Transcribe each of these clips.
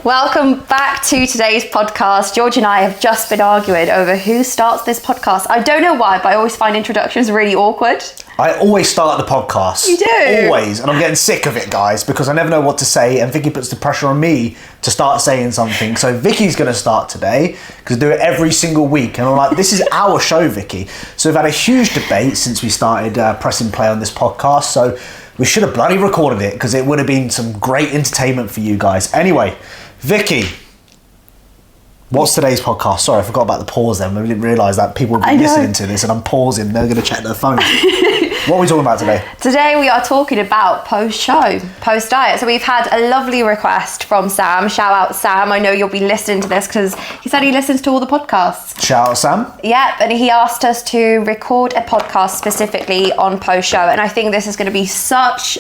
Welcome back to today's podcast. George and I have just been arguing over who starts this podcast. I don't know why, but I always find introductions really awkward. I always start the podcast. You do? Always. And I'm getting sick of it, guys, because I never know what to say, and Vicky puts the pressure on me to start saying something. So Vicky's going to start today, because I do it every single week. And I'm like, this is our show, Vicky. So we've had a huge debate since we started pressing play on this podcast. So we should have bloody recorded it, because it would have been some great entertainment for you guys. Anyway, Vicky, what's today's podcast? Sorry, I forgot about the pause then. I didn't realise that people would be listening to this and I'm pausing. They're going to check their phone. What are we talking about today? Today we are talking about post-show, post-diet. So we've had a lovely request from Sam. Shout out Sam. I know you'll be listening to this because he said he listens to all the podcasts. Shout out Sam. Yeah, and he asked us to record a podcast specifically on post-show. And I think this is going to be such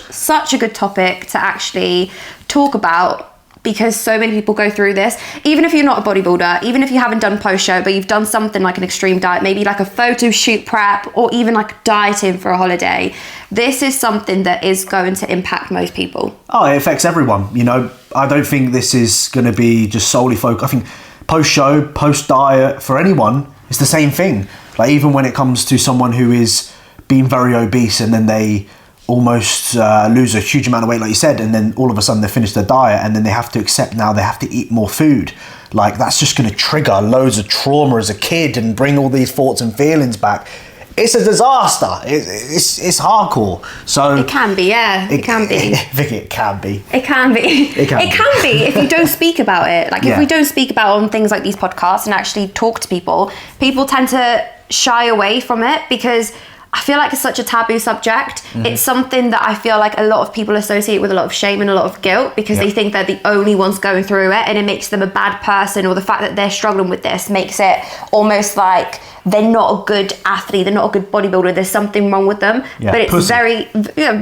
a good topic to actually talk about, because so many people go through this. Even if you're not a bodybuilder, even if you haven't done post-show, but you've done something like an extreme diet, maybe like a photo shoot prep, or even like dieting for a holiday, this is something that is going to impact most people. Oh, it affects everyone. You know, I don't think this is going to be just solely focused. I think post-show, post-diet, for anyone, it's the same thing. Like, even when it comes to someone who is being very obese and then they almost lose a huge amount of weight, like you said, and then all of a sudden they finish their diet and then they have to accept now they have to eat more food. Like, that's just going to trigger loads of trauma as a kid and bring all these thoughts and feelings back. It's a disaster. It's hardcore. So it can be, yeah. It can be. Vicky, it can be. It can be. It can be if you don't speak about it. Like, if we don't speak about on things like these podcasts and actually talk to people, people tend to shy away from it because I feel like it's such a taboo subject. Mm-hmm. It's something that I feel like a lot of people associate with a lot of shame and a lot of guilt, because they think they're the only ones going through it, and it makes them a bad person, or the fact that they're struggling with this makes it almost like they're not a good athlete, they're not a good bodybuilder, there's something wrong with them. But it's pussy.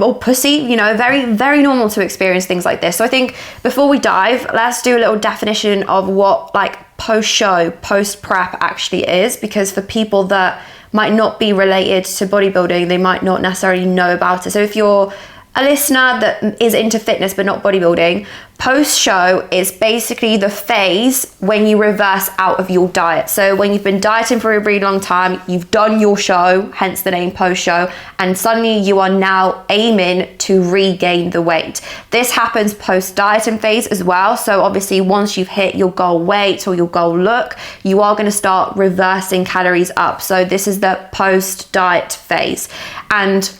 Or pussy, very, very normal to experience things like this. So I think before we dive, let's do a little definition of what like post-show, post-prep actually is, because for people that might not be related to bodybuilding, they might not necessarily know about it. So if you're a listener that is into fitness but not bodybuilding, post-show is basically the phase when you reverse out of your diet. So when you've been dieting for a really long time, you've done your show, hence the name post-show, and suddenly you are now aiming to regain the weight. This happens post-dieting phase as well. So obviously once you've hit your goal weight or your goal look, you are going to start reversing calories up. So this is the post-diet phase. And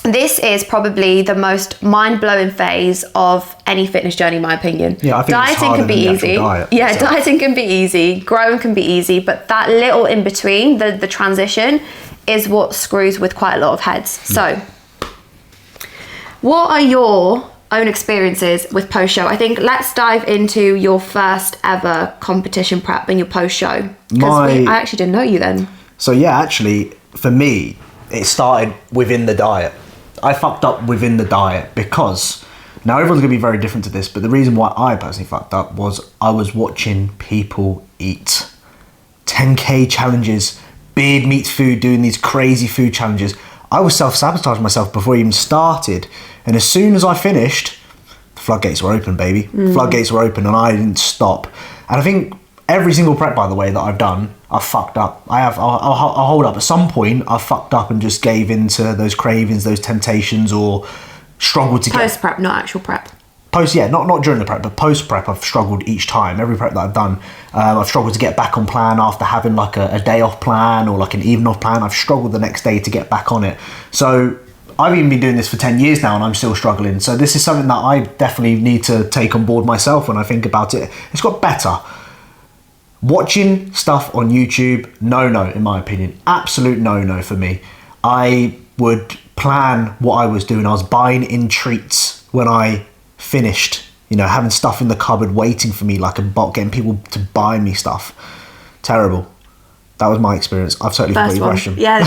this is probably the most mind-blowing phase of any fitness journey, in my opinion. Yeah, I think dieting can be easy. Dieting can be easy, growing can be easy, but that little in between, the transition, is what screws with quite a lot of heads. So, what are your own experiences with post-show? I think let's dive into your first ever competition prep and your post-show. Because I actually didn't know you then. So yeah, actually, for me, it started within the diet. I fucked up within the diet because, now everyone's going to be very different to this, but the reason why I personally fucked up was I was watching people eat 10k challenges, beard meets food, doing these crazy food challenges. I was self-sabotaging myself before I even started, and as soon as I finished, the floodgates were open, baby. Floodgates were open, and I didn't stop. And I think every single prep, by the way, that I've done, I've fucked up. I'll hold up. At some point, I've fucked up and just gave into those cravings, those temptations, or struggled to get... Post-prep, not actual prep. Not during the prep, but post-prep, I've struggled each time. Every prep that I've done, I've struggled to get back on plan after having like a day off plan or like an even off plan. I've struggled the next day to get back on it. So I've even been doing this for 10 years now and I'm still struggling. So this is something that I definitely need to take on board myself when I think about it. It's got better. Watching stuff on YouTube, no, in my opinion. Absolute no for me. I would plan what I was doing. I was buying in treats when I finished, having stuff in the cupboard waiting for me like a bot, getting people to buy me stuff. Terrible. That was my experience. I've totally forgot your question. Yeah.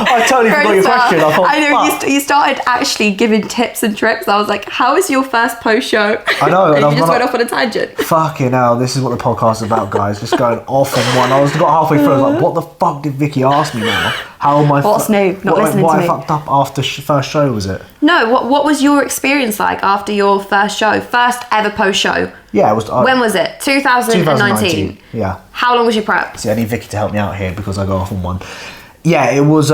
I totally forgot your question. I know you started actually giving tips and tricks. I was like, how is your first post show? I know. And you just went off on a tangent. Fucking hell, this is what the podcast is about, guys. Just going off on one. I got halfway through, I was like, what the fuck did Vicky ask me now? How am I? What's new? Not listening what to I me. fucked up after first show, was it? No, what was your experience like after your first show? First ever post show? Yeah, it was. When was it? 2019. Yeah. How long was your prep? See, I need Vicky to help me out here because I go off on one. Yeah, it was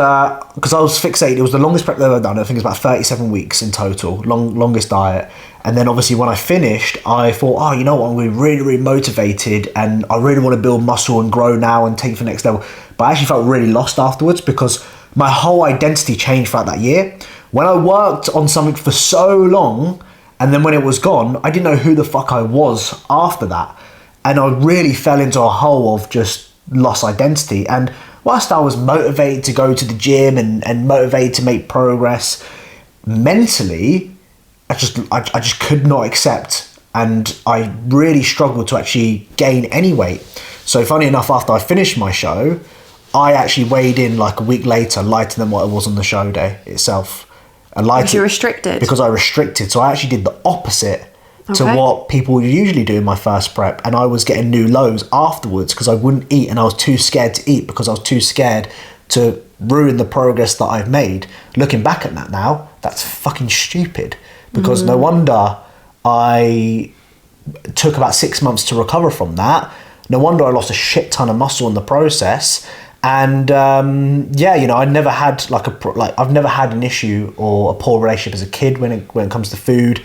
because I was fixated. It was the longest prep I've ever done. I think it's about 37 weeks in total, longest diet. And then obviously when I finished, I thought, oh, you know what, I'm going to be really, really motivated and I really want to build muscle and grow now and take it to the next level. But I actually felt really lost afterwards because my whole identity changed throughout that year. When I worked on something for so long and then when it was gone, I didn't know who the fuck I was after that. And I really fell into a hole of just lost identity. And whilst I was motivated to go to the gym and motivated to make progress, mentally, I just could not accept, and I really struggled to actually gain any weight. So funny enough, after I finished my show, I actually weighed in like a week later, lighter than what I was on the show day itself. Because you restricted? Because I restricted. So I actually did the opposite to what people usually do in my first prep, and I was getting new lows afterwards because I wouldn't eat and I was too scared to eat because I was too scared to ruin the progress that I've made. Looking back at that now, that's fucking stupid because no wonder I took about 6 months to recover from that. No wonder I lost a shit ton of muscle in the process. And yeah, you know, I never had I've never had an issue or a poor relationship as a kid when it comes to food.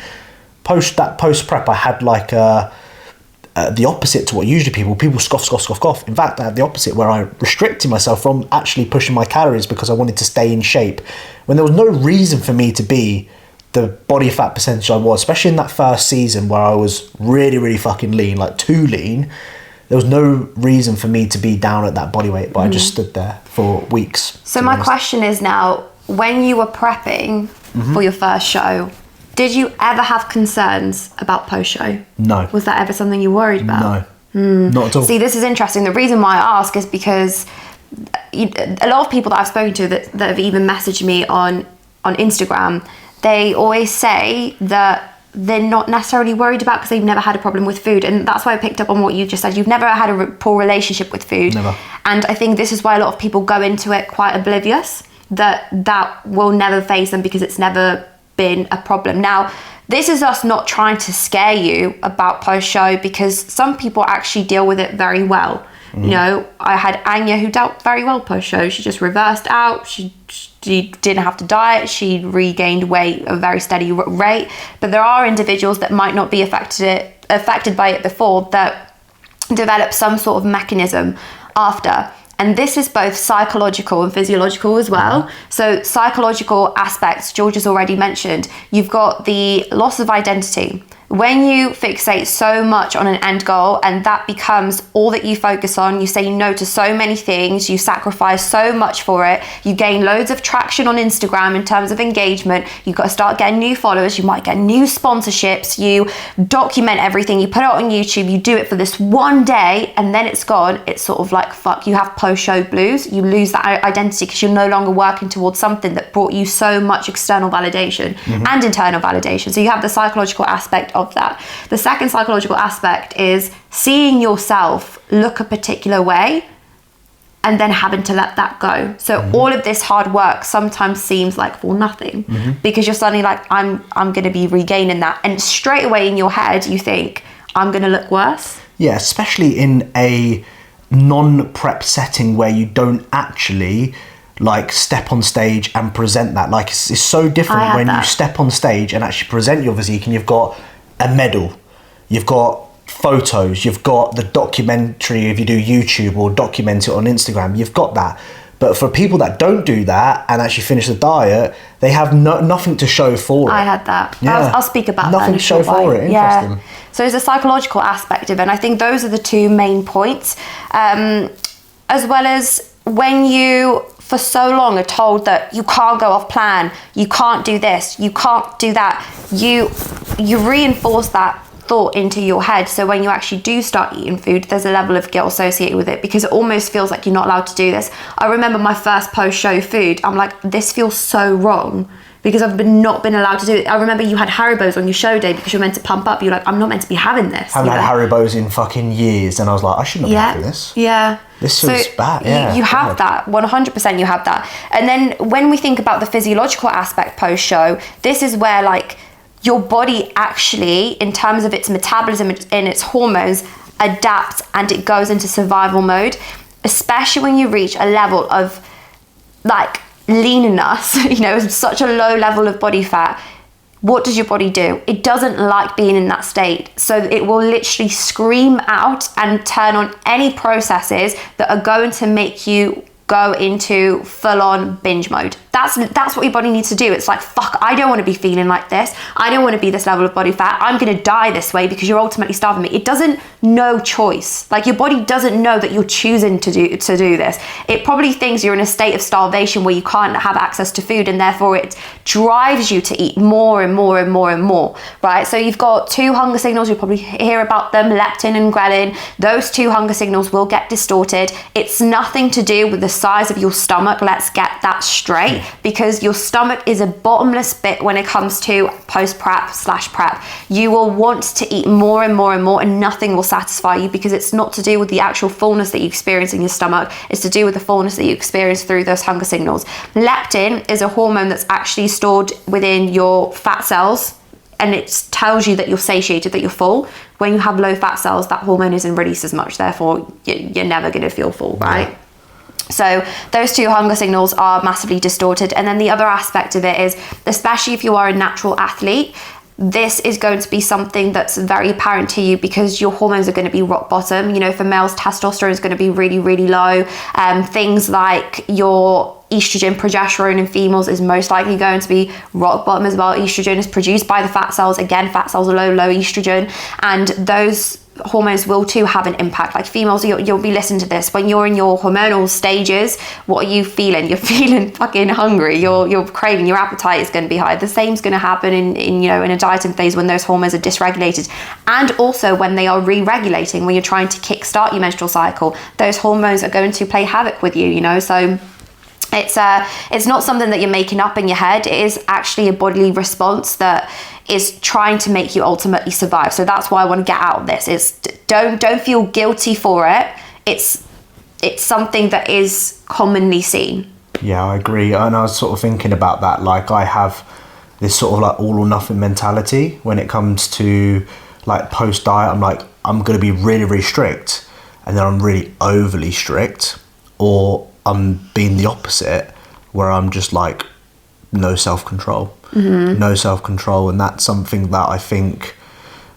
Post prep, I had like the opposite to what usually people scoff. In fact, I had the opposite where I restricted myself from actually pushing my calories because I wanted to stay in shape when there was no reason for me to be the body fat percentage I was, especially in that first season where I was really, really fucking lean, like too lean. There was no reason for me to be down at that body weight, but I just stood there for weeks. So my question is now, when you were prepping for your first show, did you ever have concerns about post-show? No. Was that ever something you worried about? No, not at all. See, this is interesting. The reason why I ask is because a lot of people that I've spoken to that have even messaged me on Instagram, they always say that they're not necessarily worried about because they've never had a problem with food. And that's why I picked up on what you just said. You've never had a poor relationship with food. Never. And I think this is why a lot of people go into it quite oblivious, that will never phase them because it's never been a problem. Now, this is us not trying to scare you about post-show because some people actually deal with it very well. You know, I had Anya who dealt very well post-show. She just reversed out. She didn't have to diet. She regained weight at a very steady rate. But there are individuals that might not be affected by it before that develop some sort of mechanism after. And this is both psychological and physiological as well. So psychological aspects, George has already mentioned. You've got the loss of identity. When you fixate so much on an end goal and that becomes all that you focus on, you say no to so many things, you sacrifice so much for it, you gain loads of traction on Instagram in terms of engagement, you've got to start getting new followers, you might get new sponsorships, you document everything, you put it on YouTube, you do it for this one day and then it's gone. It's sort of like, fuck, you have post-show blues, you lose that identity because you're no longer working towards something that brought you so much external validation and internal validation. So you have the psychological aspect of that. The second psychological aspect is seeing yourself look a particular way and then having to let that go. So all of this hard work sometimes seems like for nothing because you're suddenly like, I'm going to be regaining that. And straight away in your head, you think, I'm going to look worse. Yeah, especially in a non-prep setting where you don't actually like step on stage and present that. Like it's so different when you step on stage and actually present your physique and you've got a medal, you've got photos, you've got the documentary if you do YouTube or document it on Instagram, you've got that. But for people that don't do that and actually finish the diet, they have nothing to show for it. I had that. Yeah. I'll speak about nothing that. To show for it. Interesting. Yeah. So there's a psychological aspect of it, and I think those are the two main points. As well as when you, for so long, are told that you can't go off plan, you can't do this, you can't do that, you reinforce that thought into your head. So when you actually do start eating food, there's a level of guilt associated with it because it almost feels like you're not allowed to do this. I remember my first post-show food, I'm like, this feels so wrong because I've not been allowed to do it. I remember you had Haribos on your show day because you're meant to pump up. You're like, I'm not meant to be having this. I haven't had Haribos in fucking years, and I was like, I shouldn't have been having this. Yeah. This feels bad. Yeah. You have that. 100% you have that. And then when we think about the physiological aspect post-show, this is where like your body actually, in terms of its metabolism and its hormones, adapts and it goes into survival mode, especially when you reach a level of like leanness, you know, such a low level of body fat. What does your body do? It doesn't like being in that state. So it will literally scream out and turn on any processes that are going to make you go into full-on binge mode. That's what your body needs to do. It's like, fuck, I don't want to be feeling like this. I don't want to be this level of body fat. I'm going to die this way because you're ultimately starving me. It doesn't know choice. Like, your body doesn't know that you're choosing to do this. It probably thinks you're in a state of starvation where you can't have access to food, and therefore it drives you to eat more and more and more and more, right? So you've got two hunger signals. You'll probably hear about them, leptin and ghrelin. Those two hunger signals will get distorted. It's nothing to do with the size of your stomach. Let's get that straight. Because your stomach is a bottomless pit when it comes to post-prep/prep. You will want to eat more and more and more, and nothing will satisfy you, because it's not to do with the actual fullness that you experience in your stomach. It's to do with the fullness that you experience through those hunger signals. Leptin is a hormone that's actually stored within your fat cells, and it tells you that you're satiated, that you're full. When you have low fat cells, that hormone isn't released as much, therefore you're never going to feel full, right? Yeah. So those two hunger signals are massively distorted. And then the other aspect of it is, especially if you are a natural athlete, this is going to be something that's very apparent to you, because your hormones are going to be rock bottom. You know, for males, testosterone is going to be really, really low. Things like your estrogen, progesterone in females is most likely going to be rock bottom as well. Estrogen is produced by the fat cells. Again, fat cells are low estrogen, and those hormones will too have an impact. Like females, you'll be listening to this when you're in your hormonal stages. What are you feeling? You're feeling fucking hungry. You're craving. Your appetite is going to be high. The same's going to happen in a dieting phase when those hormones are dysregulated, and also when they are re-regulating, when you're trying to kickstart your menstrual cycle. Those hormones are going to play havoc with you. You know, so it's not something that you're making up in your head. It is actually a bodily response that is trying to make you ultimately survive. So that's why I want to get out of this. Is don't feel guilty for it. It's something that is commonly seen. Yeah, I agree. And I was sort of thinking about that. Like, I have this sort of like all or nothing mentality when it comes to like post diet. I'm like, I'm going to be really, really strict, and then I'm really overly strict, or I'm being the opposite, where I'm just like no self-control. Mm-hmm. No self-control. And that's something that I think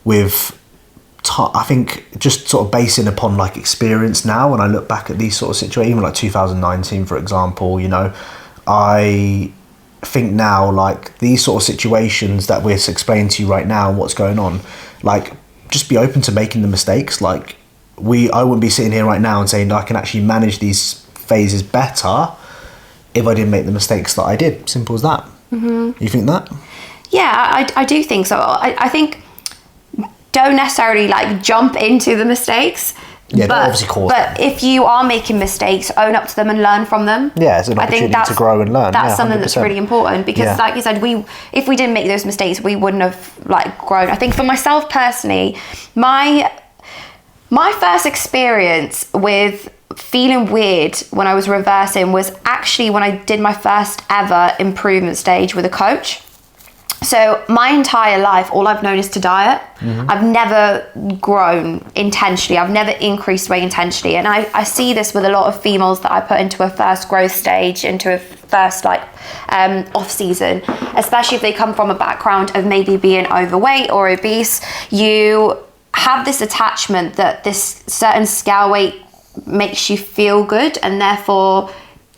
I think just sort of basing upon like experience now, when I look back at these sort of situations, even like 2019, for example, you know, I think now, like, these sort of situations that we're explaining to you right now and what's going on, like, just be open to making the mistakes. Like, I wouldn't be sitting here right now and saying I can actually manage these phases better if I didn't make the mistakes that I did. Simple as that. Mm-hmm. You think that? Yeah, I do think so. I think don't necessarily like jump into the mistakes. Yeah, but obviously cause them. If you are making mistakes, own up to them and learn from them. Yeah, it's an opportunity to grow and learn. That's something that's really important, because like you said, if we didn't make those mistakes, we wouldn't have like grown. I think for myself personally, my first experience with feeling weird when I was reversing was actually when I did my first ever improvement stage with a coach. So my entire life, all I've known is to diet. Mm-hmm. I've never grown intentionally. I've never increased weight intentionally. And I see this with a lot of females that I put into a first growth stage, into a first off season, especially if they come from a background of maybe being overweight or obese. You have this attachment that this certain scale weight makes you feel good, and therefore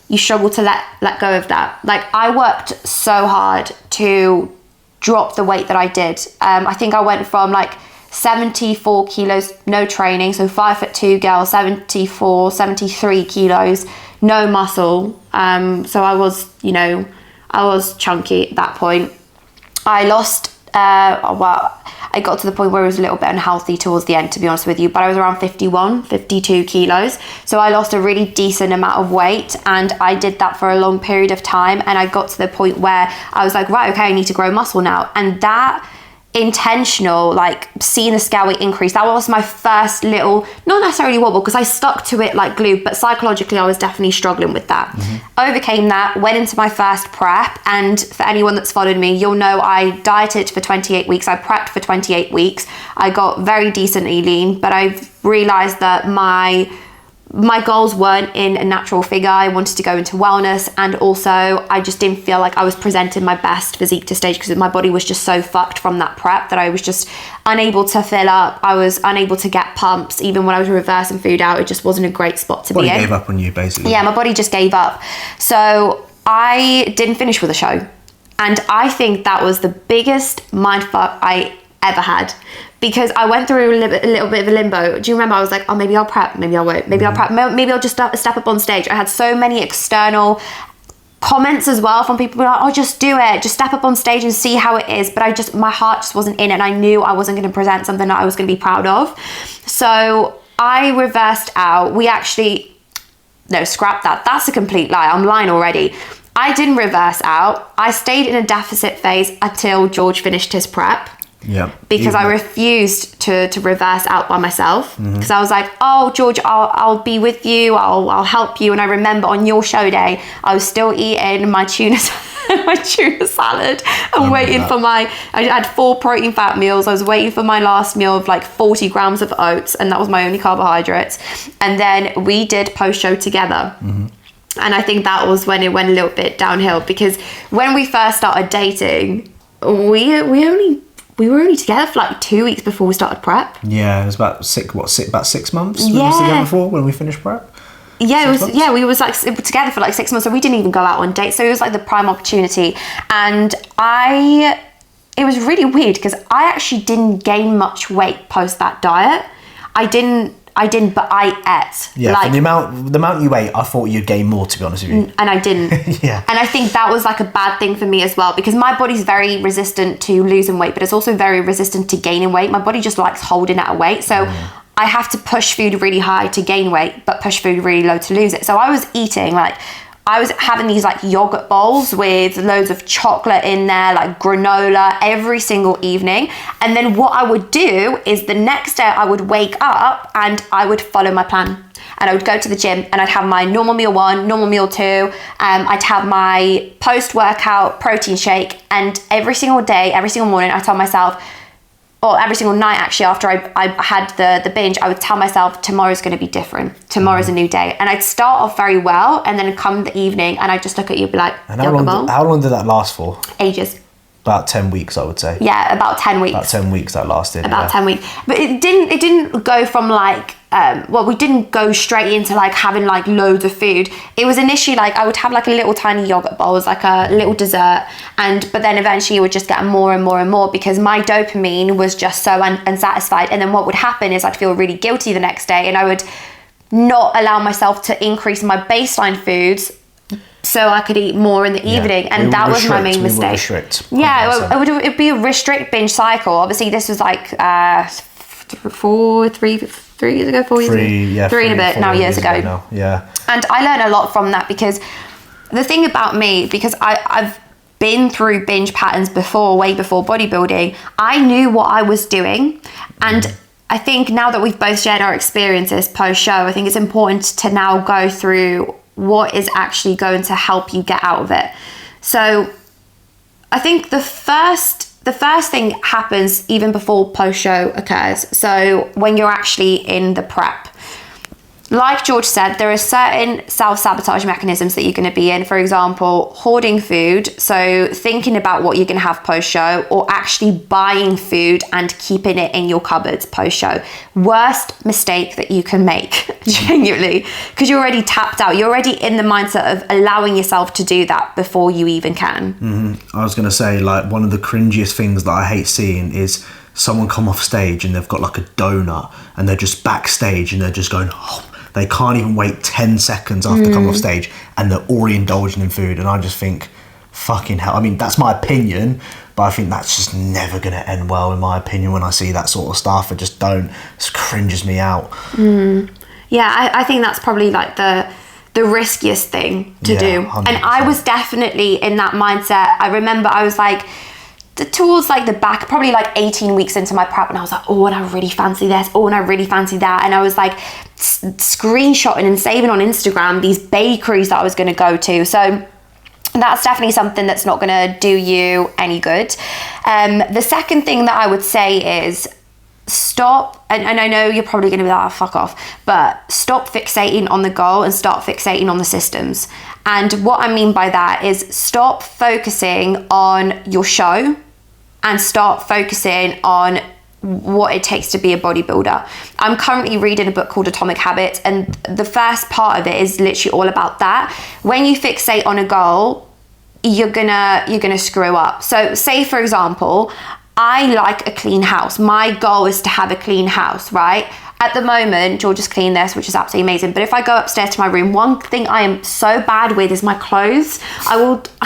you struggle to let go of that. Like, I worked so hard to drop the weight that I did. I think I went from like 74 kilos, no training, so 5'2" girl, 73 kilos, no muscle. So I was chunky at that point. I lost, I got to the point where it was a little bit unhealthy towards the end, to be honest with you, but I was around 52 kilos. So I lost a really decent amount of weight, and I did that for a long period of time. And I got to the point where I was like, right, okay, I need to grow muscle now. And that intentional, like seeing the scale weight increase, that was my first little, not necessarily wobble, because I stuck to it like glue, but psychologically I was definitely struggling with that. Overcame that, went into my first prep, and for anyone that's followed me, you'll know I dieted for 28 weeks, I prepped for 28 weeks, I got very decently lean, but I've realized that my goals weren't in a natural figure. I wanted to go into wellness, and also I just didn't feel like I was presenting my best physique to stage, because my body was just so fucked from that prep that I was just unable to fill up. I was unable to get pumps. Even when I was reversing food out, it just wasn't a great spot to be in. Body gave up on you, basically. Yeah, my body just gave up. So I didn't finish with a show. And I think that was the biggest mindfuck I ever had, because I went through a little bit of a limbo. Do you remember? I was like, oh, maybe I'll prep, maybe I won't, maybe I'll prep, maybe I'll just step up on stage. I had so many external comments as well from people like, oh, just do it, just step up on stage and see how it is. But my heart just wasn't in it, and I knew I wasn't going to present something that I was going to be proud of. So I reversed out. No, scrap that. That's a complete lie. I'm lying already. I didn't reverse out. I stayed in a deficit phase until George finished his prep. Yeah. Because I refused to reverse out by myself, because I was like, oh, George, I'll be with you, I'll help you. And I remember on your show day, I was still eating my tuna salad and waiting for I had 4 protein fat meals. I was waiting for my last meal of like 40 grams of oats, and that was my only carbohydrates. And then we did post show together. And I think that was when it went a little bit downhill, because when we first started dating, we were only together for like 2 weeks before we started prep. Yeah, it was about 6 months. Yeah. We were together for when we finished prep. Yeah, we was like together for like 6 months, so we didn't even go out on dates. So it was like the prime opportunity, and it was really weird because I actually didn't gain much weight post that diet. I didn't, but I ate. Yeah, like, the amount you ate, I thought you'd gain more, to be honest with you. And I didn't. Yeah. And I think that was like a bad thing for me as well, because my body's very resistant to losing weight, but it's also very resistant to gaining weight. My body just likes holding at a weight. So I have to push food really high to gain weight, but push food really low to lose it. So I was eating I was having these like yogurt bowls with loads of chocolate in there, like granola, every single evening. And then what I would do is the next day I would wake up and I would follow my plan. And I would go to the gym and I'd have my normal meal 1, normal meal 2. I'd have my post-workout protein shake. And every single day, every single morning, I told myself, or every single night actually, after I had the binge, I would tell myself tomorrow's going to be different. Tomorrow's a new day. And I'd start off very well, and then come the evening and I'd just look at you and be like, and how long did that last for? Ages. About 10 weeks, I would say. Yeah, about 10 weeks. About 10 weeks that lasted. About 10 weeks. But it didn't go from like, we didn't go straight into like having like loads of food. It was initially like I would have like a little tiny yogurt bowl as like a little dessert, but then eventually it would just get more and more and more, because my dopamine was just so unsatisfied. And then what would happen is I'd feel really guilty the next day, and I would not allow myself to increase my baseline foods so I could eat more in the evening. And that was my main mistake. Restrict. Yeah, it would be a restrict binge cycle. Obviously this was like 3 years ago, 4 years ago? Yeah, 3 and a bit now, years ago. Now. Yeah. And I learned a lot from that, because the thing about me, because I've been through binge patterns before, way before bodybuilding, I knew what I was doing. And I think now that we've both shared our experiences post-show, I think it's important to now go through what is actually going to help you get out of it. So I think the first thing happens even before post-show occurs. So when you're actually in the prep, like George said, there are certain self-sabotage mechanisms that you're going to be in. For example, hoarding food. So thinking about what you're going to have post-show, or actually buying food and keeping it in your cupboards post-show. Worst mistake that you can make, genuinely, because you're already tapped out. You're already in the mindset of allowing yourself to do that before you even can. I was going to say, like, one of the cringiest things that I hate seeing is someone come off stage and they've got like a donut and they're just backstage and they're just going, they can't even wait 10 seconds after coming off stage and they're already indulging in food. And I just think, fucking hell. I mean, that's my opinion, But I think that's just never going to end well, in my opinion. When I see that sort of stuff, it cringes me out. Yeah, I think that's probably like the riskiest thing to do. 100%. And I was definitely in that mindset. I remember I was like, towards like the back, probably like 18 weeks into my prep, and I was like, oh, and I really fancy this, oh, and I really fancy that. And I was like screenshotting and saving on Instagram these bakeries that I was going to go to. So that's definitely something that's not going to do you any good. The second thing that I would say is stop, and I know you're probably going to be like, oh, fuck off, but stop fixating on the goal and start fixating on the systems. And what I mean by that is stop focusing on your show and start focusing on what it takes to be a bodybuilder. I'm currently reading a book called Atomic Habits, and the first part of it is literally all about that. When you fixate on a goal, you're gonna screw up. So say, for example, I like a clean house. My goal is to have a clean house, right? At the moment, George has cleaned this, which is absolutely amazing. But if I go upstairs to my room, one thing I am so bad with is my clothes.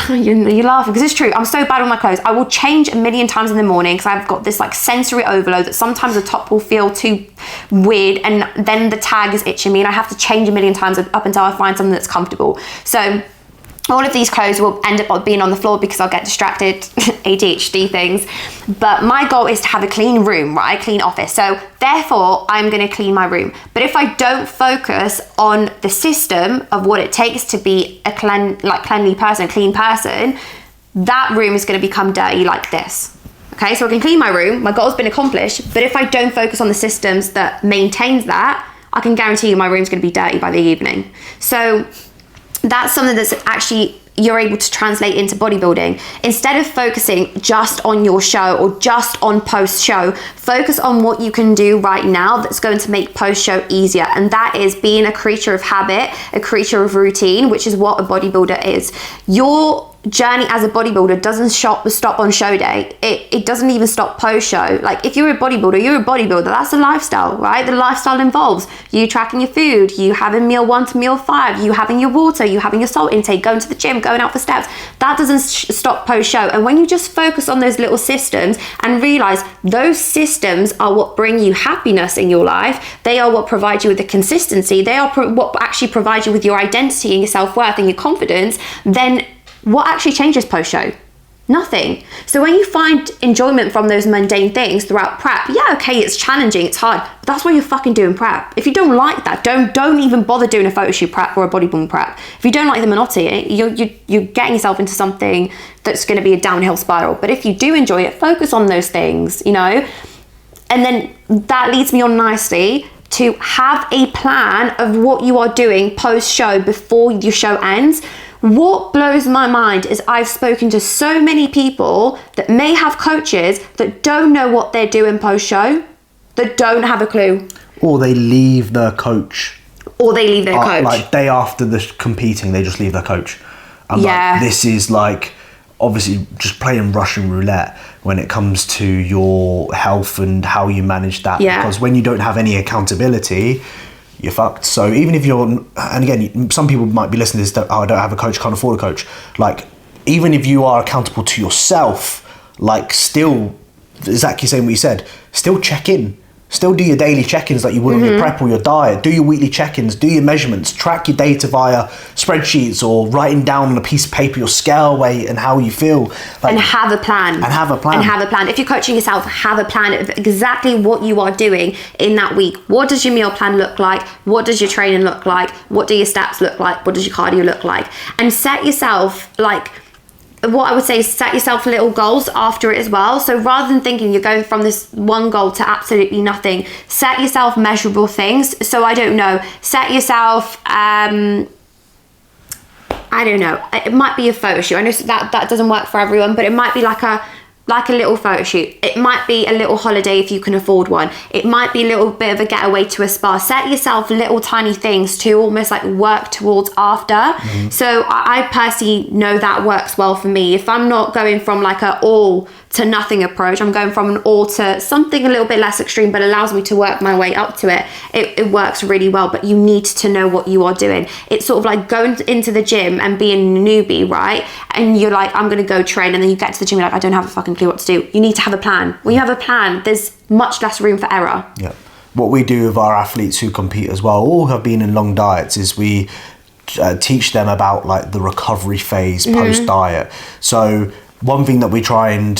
You're laughing because it's true. I'm so bad with my clothes. I will change a million times in the morning because I've got this like sensory overload that sometimes the top will feel too weird, and then the tag is itching me, and I have to change a million times up until I find something that's comfortable. So all of these clothes will end up being on the floor because I'll get distracted, ADHD things. But my goal is to have a clean room, right? A clean office. So therefore, I'm going to clean my room. But if I don't focus on the system of what it takes to be a clean person, that room is going to become dirty like this. Okay, so I can clean my room. My goal's been accomplished. But if I don't focus on the systems that maintains that, I can guarantee you my room's going to be dirty by the evening. So that's something that's actually you're able to translate into bodybuilding. Instead of focusing just on your show or just on post-show, focus on what you can do right now that's going to make post-show easier. And that is being a creature of habit, a creature of routine, which is what a bodybuilder is. Your journey as a bodybuilder doesn't stop on show day. It doesn't even stop post-show. Like, if you're a bodybuilder, you're a bodybuilder. That's a lifestyle, right? The lifestyle involves you tracking your food, you having meal 1 to meal 5, you having your water, you having your salt intake, going to the gym, going out for steps. That doesn't stop post-show. And when you just focus on those little systems and realize those systems are what bring you happiness in your life, they are what provide you with the consistency, they are what actually provide you with your identity and your self-worth and your confidence, then what actually changes post-show? Nothing. So when you find enjoyment from those mundane things throughout prep, yeah, okay, it's challenging, it's hard, but that's why you're fucking doing prep. If you don't like that, don't even bother doing a photo shoot prep or a bodybuilding prep. If you don't like the monotony, you're getting yourself into something that's going to be a downhill spiral. But if you do enjoy it, focus on those things, you know? And then that leads me on nicely to have a plan of what you are doing post-show before your show ends. What blows my mind is I've spoken to so many people that may have coaches that don't know what they're doing post-show, that don't have a clue. Or they leave their coach. Like day after the competing, they just leave their coach. And like, this is like, obviously just playing Russian roulette when it comes to your health and how you manage that. Yeah. Because when you don't have any accountability, you're fucked. So even if you're, and again, some people might be listening to this, I don't have a coach, can't afford a coach. Like, even if you are accountable to yourself, like, still, exactly saying what you said, still check in. Still do your daily check-ins like you would on your prep or your diet. Do your weekly check-ins, do your measurements, track your data via spreadsheets or writing down on a piece of paper your scale weight and how you feel. Like, and have a plan. If you're coaching yourself, have a plan of exactly what you are doing in that week. What does your meal plan look like? What does your training look like? What do your steps look like? What does your cardio look like? And set yourself, like, what I would say is set yourself little goals after it as well. So rather than thinking you're going from this one goal to absolutely nothing, set yourself measurable things. So I don't know, set yourself, I don't know, it might be a photo shoot. I know that doesn't work for everyone, but it might be like a little photo shoot. It might be a little holiday if you can afford one. It might be a little bit of a getaway to a spa. Set yourself little tiny things to almost like work towards after. So I personally know that works well for me. If I'm not going from like a all to nothing approach, I'm going from an all to something a little bit less extreme but allows me to work my way up to it. It works really well, but you need to know what you are doing. It's sort of like going into the gym and being a newbie, right? And you're like, I'm gonna go train, and then you get to the gym, you're like, I don't have a fucking fucking clue what to do. You need to have a plan. When you have a plan, there's much less room for error. Yeah. What we do with our athletes who compete as well, all have been in long diets, is we teach them about like the recovery phase post diet. So one thing that we try and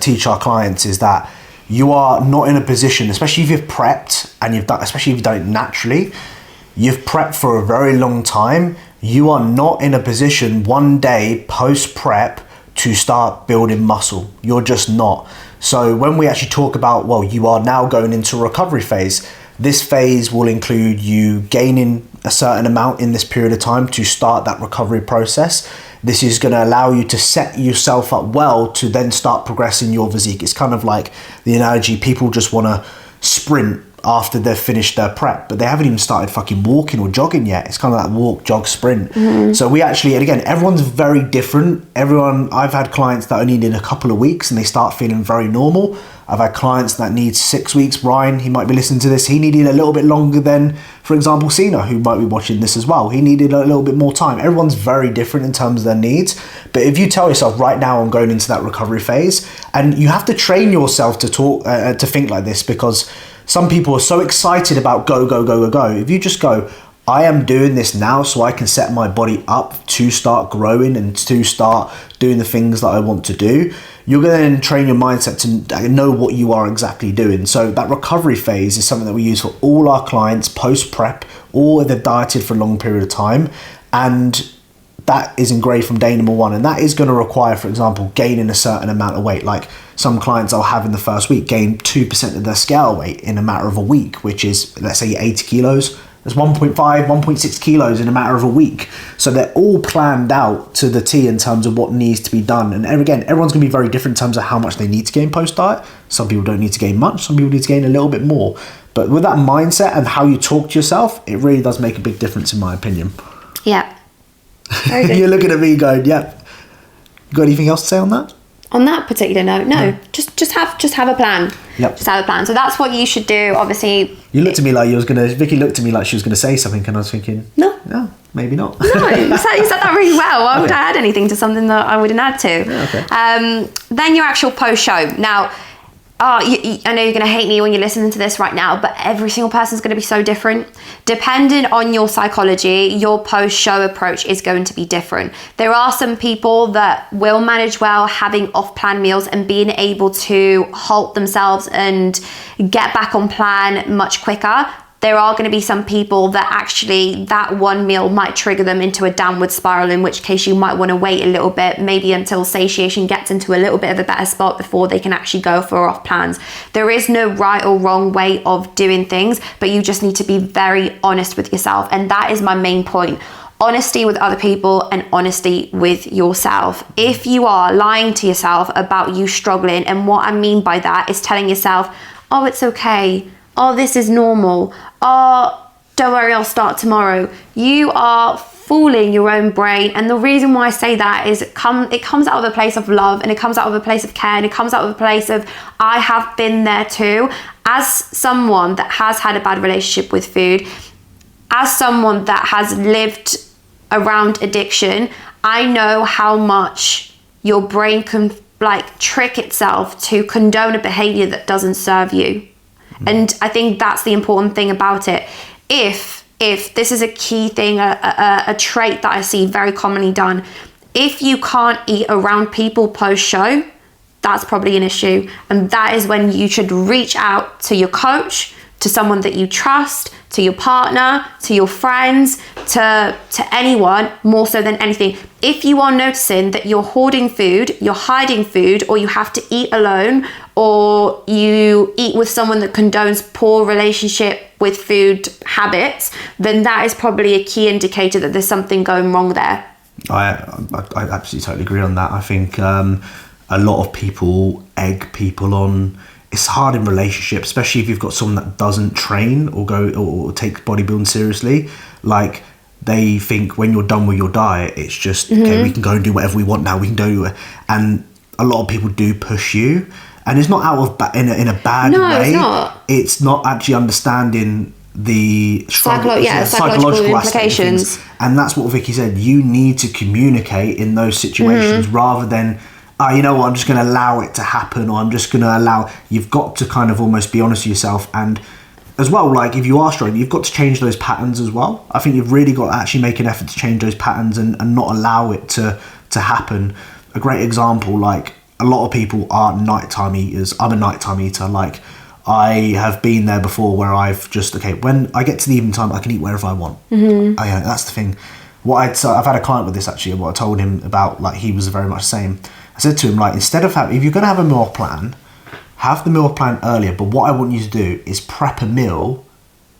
teach our clients is that you are not in a position, especially if you've prepped and especially if you've done it naturally, you've prepped for a very long time. You are not in a position one day post prep to start building muscle. You're just not. So when we actually talk about, well, you are now going into a recovery phase, this phase will include you gaining a certain amount in this period of time to start that recovery process. This is going to allow you to set yourself up well to then start progressing your physique. It's kind of like the analogy, people just want to sprint after they've finished their prep, but they haven't even started fucking walking or jogging yet. It's kind of that walk, jog, sprint. So we actually, and again, everyone's very different. I've had clients that only need a couple of weeks and they start feeling very normal. I've had clients that need 6 weeks. Brian, he might be listening to this. He needed a little bit longer than, for example, Sina, who might be watching this as well. He needed a little bit more time. Everyone's very different in terms of their needs. But if you tell yourself right now, I'm going into that recovery phase, and you have to train yourself to to think like this, because some people are so excited about go. If you just go, I am doing this now so I can set my body up to start growing and to start doing the things that I want to do, you're going to then train your mindset to know what you are exactly doing. So that recovery phase is something that we use for all our clients post-prep, or they've dieted for a long period of time. And that is engraved from day number one. And that is going to require, for example, gaining a certain amount of weight. Like some clients I'll have in the first week gain 2% of their scale weight in a matter of a week, which is, let's say, 80 kilos. That's 1.5, 1.6 kilos in a matter of a week. So they're all planned out to the T in terms of what needs to be done. And again, everyone's going to be very different in terms of how much they need to gain post-diet. Some people don't need to gain much. Some people need to gain a little bit more. But with that mindset and how you talk to yourself, it really does make a big difference in my opinion. Yeah. Very good. You're looking at me going, yep. You got anything else to say on that? On that particular note, no. Just have a plan. Yep. Just have a plan. So that's what you should do. Obviously, you looked at me like Vicky looked at me like she was gonna say something, and I was thinking, no, maybe not. No, you said that really well. Why would I add anything to something that I wouldn't add to? Yeah, okay. Then your actual post show. Now, I know you're going to hate me when you're listening to this right now, but every single person is going to be so different. Depending on your psychology, your post-show approach is going to be different. There are some people that will manage well having off-plan meals and being able to halt themselves and get back on plan much quicker. There are going to be some people that actually that one meal might trigger them into a downward spiral, in which case you might want to wait a little bit, maybe until satiation gets into a little bit of a better spot before they can actually go for off plans. There is no right or wrong way of doing things, but you just need to be very honest with yourself. And that is my main point. Honesty with other people and honesty with yourself. If you are lying to yourself about you struggling, and what I mean by that is telling yourself, oh, it's okay. Oh, this is normal. Oh, don't worry, I'll start tomorrow. You are fooling your own brain. And the reason why I say that is it comes out of a place of love, and it comes out of a place of care, and it comes out of a place of, I have been there too. As someone that has had a bad relationship with food, as someone that has lived around addiction, I know how much your brain can trick itself to condone a behavior that doesn't serve you. And I think that's the important thing about it. If this is a key thing, a trait that I see very commonly done, if you can't eat around people post-show, that's probably an issue. And that is when you should reach out to your coach, to someone that you trust, to your partner, to your friends, to anyone, more so than anything. If you are noticing that you're hoarding food, you're hiding food, or you have to eat alone, or you eat with someone that condones poor relationship with food habits, then that is probably a key indicator that there's something going wrong there. I absolutely totally agree on that. I think a lot of people egg people on. It's hard in relationships, especially if you've got someone that doesn't train or take bodybuilding seriously. Like, they think when you're done with your diet, it's just, okay, we can go and do whatever we want now. We can do it. And a lot of people do push you. And it's not out of in a bad way. It's not. It's not actually understanding the psychological implications. And that's what Vicky said. You need to communicate in those situations rather than you know what, I'm just going to allow it to happen, or I'm just going to allow... You've got to kind of almost be honest with yourself, and as well, like, if you are struggling, you've got to change those patterns as well. I think you've really got to actually make an effort to change those patterns and not allow it to happen. A great example, like, a lot of people are nighttime eaters. I'm a nighttime eater. Like, I have been there before where I've just, okay, when I get to the evening time, I can eat wherever I want. That's the thing. I've had a client with this, actually, and what I told him about, like, he was very much the same. I said to him, like, instead of if you're going to have a meal plan, have the meal plan earlier, but what I want you to do is prep a meal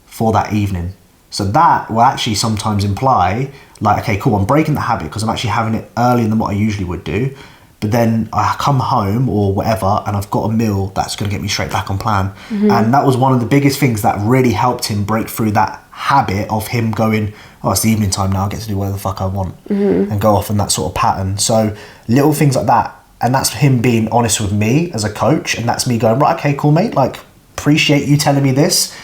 for that evening. So that will actually sometimes imply, like, okay, cool, I'm breaking the habit because I'm actually having it earlier than what I usually would do. But then I come home or whatever, and I've got a meal that's going to get me straight back on plan. And that was one of the biggest things that really helped him break through that habit of him going, oh, it's the evening time now, I get to do whatever the fuck I want, and go off in that sort of pattern. So little things like that. And that's him being honest with me as a coach. And that's me going, right, okay, cool, mate. Like, appreciate you telling me this.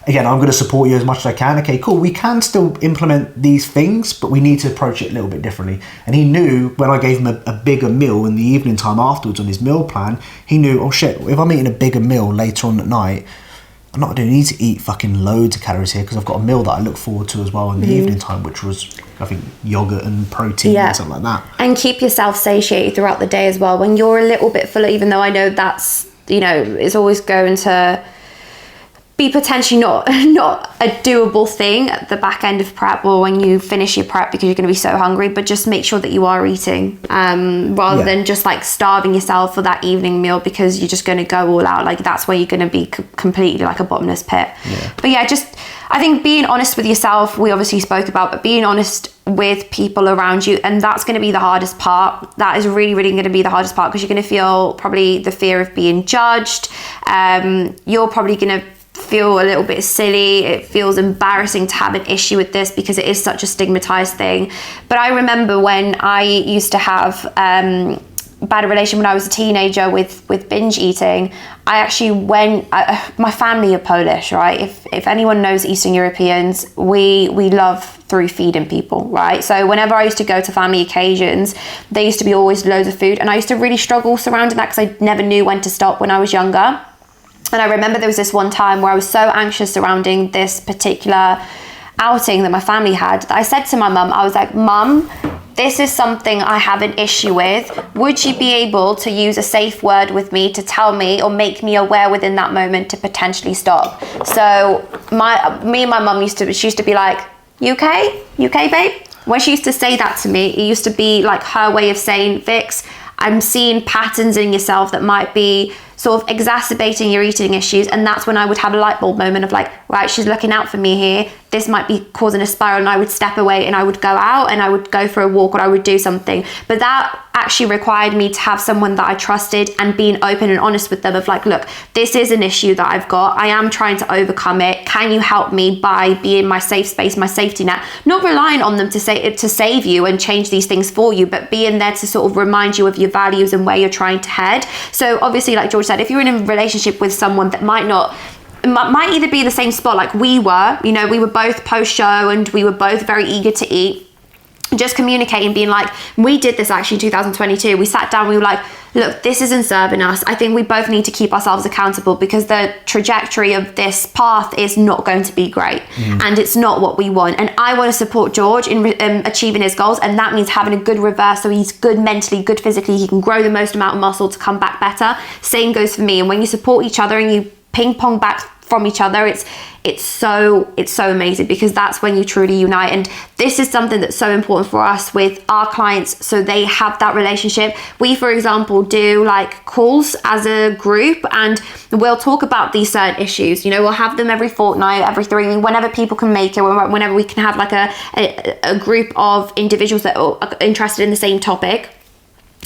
Again, I'm going to support you as much as I can. Okay, cool. We can still implement these things, but we need to approach it a little bit differently. And he knew when I gave him a bigger meal in the evening time afterwards on his meal plan, he knew, oh shit, if I'm eating a bigger meal later on at night, I'm not going to need to eat fucking loads of calories here because I've got a meal that I look forward to as well in the evening time, which was, I think, yogurt and protein and something like that. And keep yourself satiated throughout the day as well. When you're a little bit fuller, even though I know that's, you know, it's always going to be potentially not a doable thing at the back end of prep or when you finish your prep because you're going to be so hungry, but just make sure that you are eating rather than just like starving yourself for that evening meal because you're just going to go all out. Like, that's where you're going to be completely like a bottomless pit. But yeah, just I think being honest with yourself, we obviously spoke about, but being honest with people around you, and that's going to be the hardest part. That is really, really going to be the hardest part because you're going to feel probably the fear of being judged. You're probably going to feel a little bit silly. It feels embarrassing to have an issue with this because it is such a stigmatized thing. But I remember when I used to have bad relation when I was a teenager with binge eating. I actually went, my family are Polish, right? If anyone knows Eastern Europeans, we love through feeding people, right? So whenever I used to go to family occasions, there used to be always loads of food, and I used to really struggle surrounding that because I never knew when to stop when I was younger. And I remember there was this one time where I was so anxious surrounding this particular outing that my family had that I said to my mum, I was like, Mum, this is something I have an issue with. Would you be able to use a safe word with me to tell me or make me aware within that moment to potentially stop? So me and my mum she used to be like, you okay? You okay, babe? When she used to say that to me, it used to be like her way of saying, Vix, I'm seeing patterns in yourself that might be sort of exacerbating your eating issues. And that's when I would have a light bulb moment of like, right, she's looking out for me here. This might be causing a spiral, and I would step away and I would go out and I would go for a walk or I would do something. But that actually required me to have someone that I trusted and being open and honest with them of like, look, this is an issue that I've got. I am trying to overcome it. Can you help me by being my safe space, my safety net? Not relying on them to save you and change these things for you, but being there to sort of remind you of your values and where you're trying to head. So obviously, like George said, if you're in a relationship with someone that might either be the same spot like we were, you know, we were both post-show and we were both very eager to eat, just communicating, being like, we did this actually in 2022. We sat down, we were like, look, this isn't serving us. I think we both need to keep ourselves accountable because the trajectory of this path is not going to be great and it's not what we want. And I want to support George in achieving his goals, and that means having a good reverse so he's good mentally, good physically, he can grow the most amount of muscle to come back better. Same goes for me. And when you support each other and you ping pong back from each other, it's so amazing because that's when you truly unite. And this is something that's so important for us with our clients, so they have that relationship. We, for example, do like calls as a group and we'll talk about these certain issues. You know, we'll have them every fortnight, every 3 weeks, whenever people can make it, whenever we can have like a group of individuals that are interested in the same topic.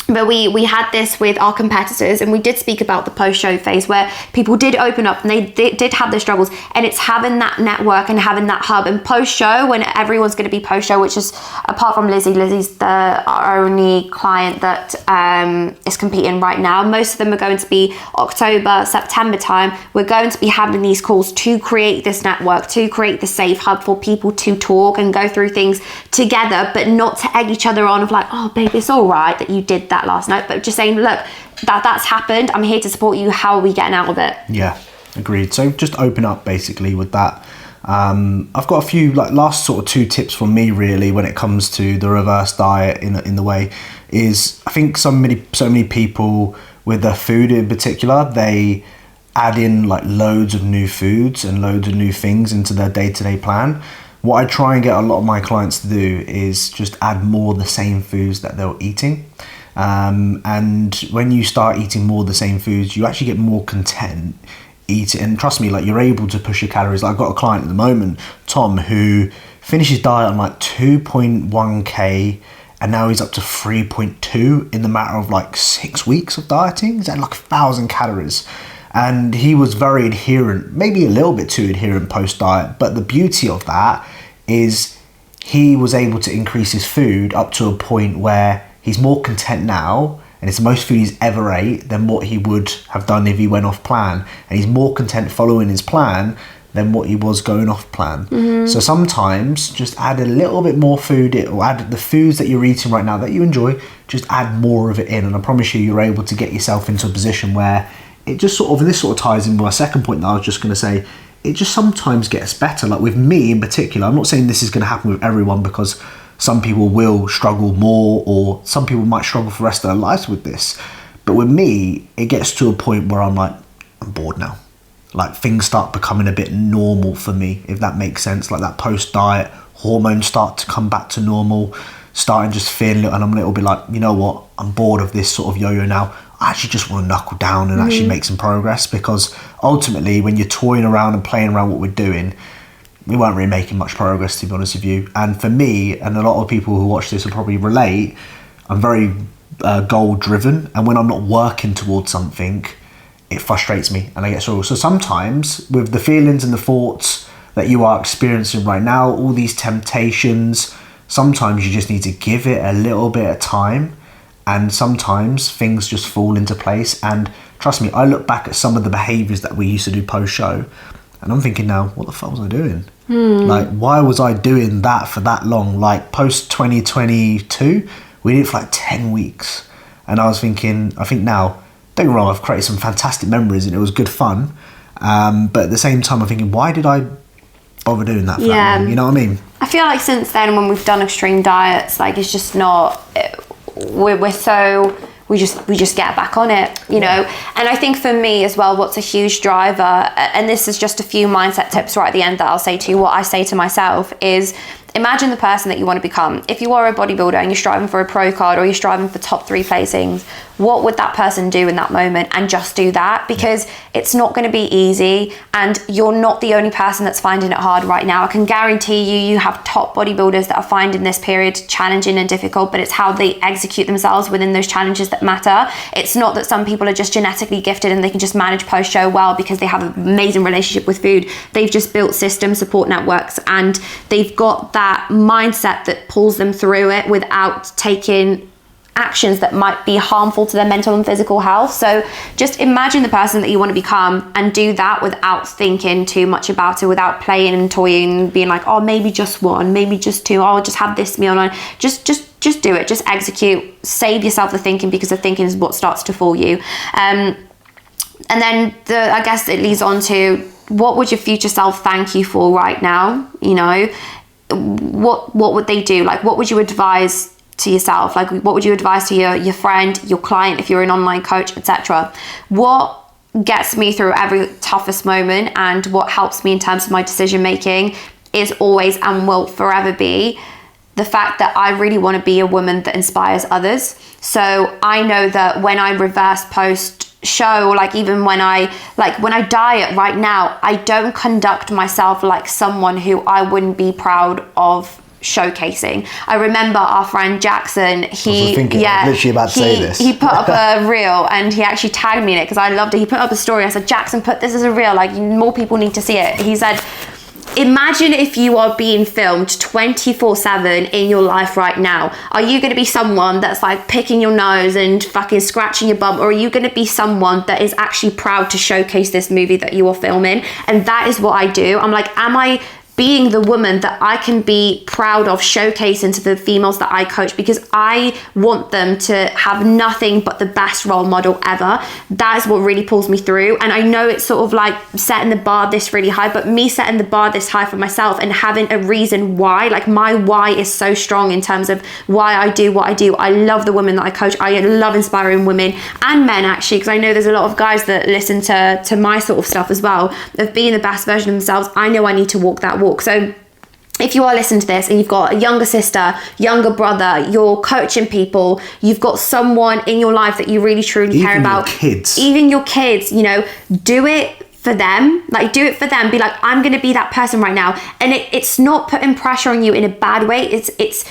But we had this with our competitors, and we did speak about the post-show phase where people did open up and they did have their struggles, and it's having that network and having that hub. And post-show, when everyone's going to be post-show, which is apart from Lizzie's our only client that is competing right now. Most of them are going to be October, September time. We're going to be having these calls to create this network, to create the safe hub for people to talk and go through things together, but not to egg each other on of like, oh babe, it's all right that you did that last night, but just saying, look, that's happened. I'm here to support you. How are we getting out of it? Yeah, agreed. So just open up basically with that. I've got a few like last sort of 2 tips from me really when it comes to the reverse diet in the way is I think so many people with their food in particular, they add in like loads of new foods and loads of new things into their day-to-day plan. What I try and get a lot of my clients to do is just add more of the same foods that they're eating. And when you start eating more of the same foods, you actually get more content eating. And trust me, like you're able to push your calories. Like I've got a client at the moment, Tom, who finished his diet on like 2.1k and now he's up to 3.2 in the matter of like 6 weeks of dieting. He's at like 1,000 calories. And he was very adherent, maybe a little bit too adherent post-diet. But the beauty of that is he was able to increase his food up to a point where he's more content now, and it's the most food he's ever ate than what he would have done if he went off plan. And he's more content following his plan than what he was going off plan. So sometimes just add a little bit more food, or add the foods that you're eating right now that you enjoy, just add more of it in. And I promise you're able to get yourself into a position where it just sort of, and this sort of ties in with my second point that I was just going to say, it just sometimes gets better. Like with me in particular, I'm not saying this is going to happen with everyone because some people will struggle more or some people might struggle for the rest of their lives with this. But with me, it gets to a point where I'm like, I'm bored now. Like things start becoming a bit normal for me, if that makes sense. Like that post-diet, hormones start to come back to normal, starting just feeling it, and I'm a little bit like, you know what, I'm bored of this sort of yo-yo now. I actually just want to knuckle down and actually make some progress, because ultimately when you're toying around and playing around what we're doing, we weren't really making much progress, to be honest with you. And for me, and a lot of people who watch this will probably relate, I'm very goal driven, and when I'm not working towards something, it frustrates me and I get sore. So sometimes with the feelings and the thoughts that you are experiencing right now, all these temptations, sometimes you just need to give it a little bit of time, and sometimes things just fall into place. And trust me, I look back at some of the behaviours that we used to do post-show and I'm thinking now, what the fuck was I doing? Like, why was I doing that for that long? Like post-2022, we did it for like 10 weeks. And I was thinking, I think now, don't get me wrong, I've created some fantastic memories and it was good fun. But at the same time, I'm thinking, why did I bother doing that for that long? You know what I mean? I feel like since then, when we've done extreme diets, like it's just not, we're so, we just get back on it, you know. And I think for me as well, what's a huge driver, and this is just a few mindset tips right at the end that I'll say to you, what I say to myself is, imagine the person that you want to become. If you are a bodybuilder and you're striving for a pro card or you're striving for top 3 placings, what would that person do in that moment? And just do that, because it's not going to be easy, and you're not the only person that's finding it hard right now. I can guarantee you have top bodybuilders that are finding this period challenging and difficult, but it's how they execute themselves within those challenges that matter. It's not that some people are just genetically gifted and they can just manage post-show well because they have an amazing relationship with food. They've just built systems, support networks, and they've got that mindset that pulls them through it without taking actions that might be harmful to their mental and physical health. So just imagine the person that you want to become and do that without thinking too much about it, without playing and toying, being like, oh, maybe just 1, maybe just 2, oh, I'll just have this meal on. Just do it, just execute, save yourself the thinking, because the thinking is what starts to fool you. And then I guess it leads on to, what would your future self thank you for right now? You know, what would they do? Like, what would you advise to yourself? Like, what would you advise to your friend, your client, if you're an online coach, etc.? What gets me through every toughest moment and what helps me in terms of my decision making is always and will forever be the fact that I really want to be a woman that inspires others. So I know that when I reverse post show, or like even when I diet right now, I don't conduct myself like someone who I wouldn't be proud of showcasing. I remember our friend Jackson, I'm literally about to say this. He put up a reel and he actually tagged me in it because I loved it. He put up a story. I said, Jackson, put this as a reel, like more people need to see it. He said, imagine if you are being filmed 24/7 in your life right now. Are you going to be someone that's like picking your nose and fucking scratching your bum, or are you going to be someone that is actually proud to showcase this movie that you are filming? And that is what I do. I'm like, am I being the woman that I can be proud of showcasing to the females that I coach, because I want them to have nothing but the best role model ever. That is what really pulls me through. And I know it's sort of like setting the bar this really high, but me setting the bar this high for myself and having a reason why, like my why is so strong in terms of why I do what I do. I love the women that I coach. I love inspiring women and men, actually, because I know there's a lot of guys that listen to my sort of stuff as well, of being the best version of themselves. I know I need to walk that walk. So if you are listening to this and you've got a younger sister, younger brother, you're coaching people, you've got someone in your life that you really truly care about, even your kids, you know, do it for them. Like, do it for them. Be like, I'm going to be that person right now. And it's not putting pressure on you in a bad way. It's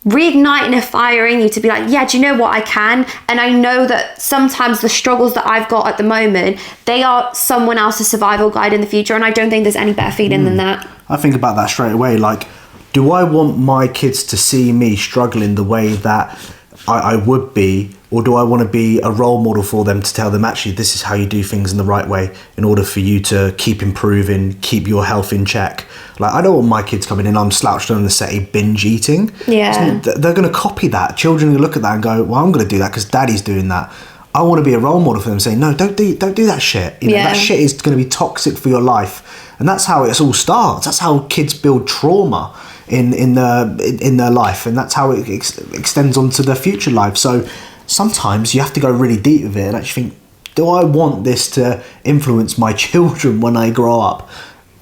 reigniting a fire in you to be like, yeah, do you know what, I can. And I know that sometimes the struggles that I've got at the moment, they are someone else's survival guide in the future, and I don't think there's any better feeling than that. I think about that straight away. Like, do I want my kids to see me struggling the way that I would be, or do I want to be a role model for them to tell them, actually, this is how you do things in the right way in order for you to keep improving, keep your health in check? Like, I don't want my kids coming in, I'm slouched on the settee, binge eating. Yeah. So they're going to copy that. Children will look at that and go, well, I'm going to do that because daddy's doing that. I want to be a role model for them, saying, no, don't do that shit. You know, that shit is going to be toxic for your life. And that's how it all starts. That's how kids build trauma in their life, and that's how it extends onto their future life. So sometimes you have to go really deep with it and actually think, do I want this to influence my children when I grow up?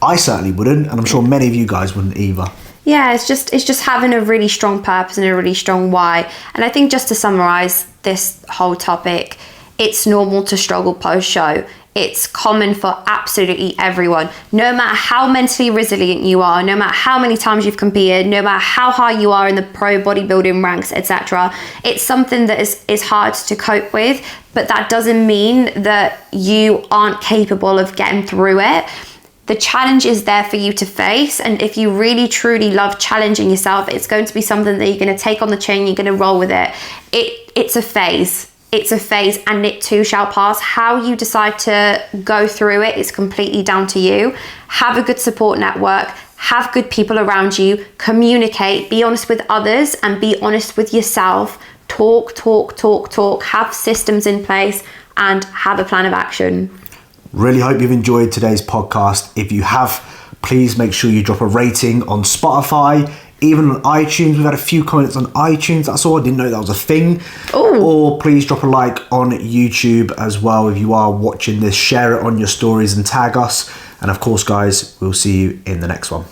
I certainly wouldn't, and I'm sure many of you guys wouldn't either. Yeah, it's just having a really strong purpose and a really strong why. And I think, just to summarize this whole topic, it's normal to struggle post-show. It's common for absolutely everyone. No matter how mentally resilient you are, no matter how many times you've competed, no matter how high you are in the pro bodybuilding ranks, etc., it's something that is hard to cope with, but that doesn't mean that you aren't capable of getting through it. The challenge is there for you to face, and if you really truly love challenging yourself, it's going to be something that you're going to take on the chin, you're going to roll with it. It's a phase. It's a phase, and it too shall pass. How you decide to go through it is completely down to you. Have a good support network, have good people around you, communicate, be honest with others and be honest with yourself. Talk, have systems in place and have a plan of action. Really hope you've enjoyed today's podcast. If you have, please make sure you drop a rating on Spotify. Even on iTunes, we've had a few comments on iTunes. That's all. I didn't know that was a thing. Ooh. Or please drop a like on YouTube as well. If you are watching this, share it on your stories and tag us. And of course, guys, we'll see you in the next one.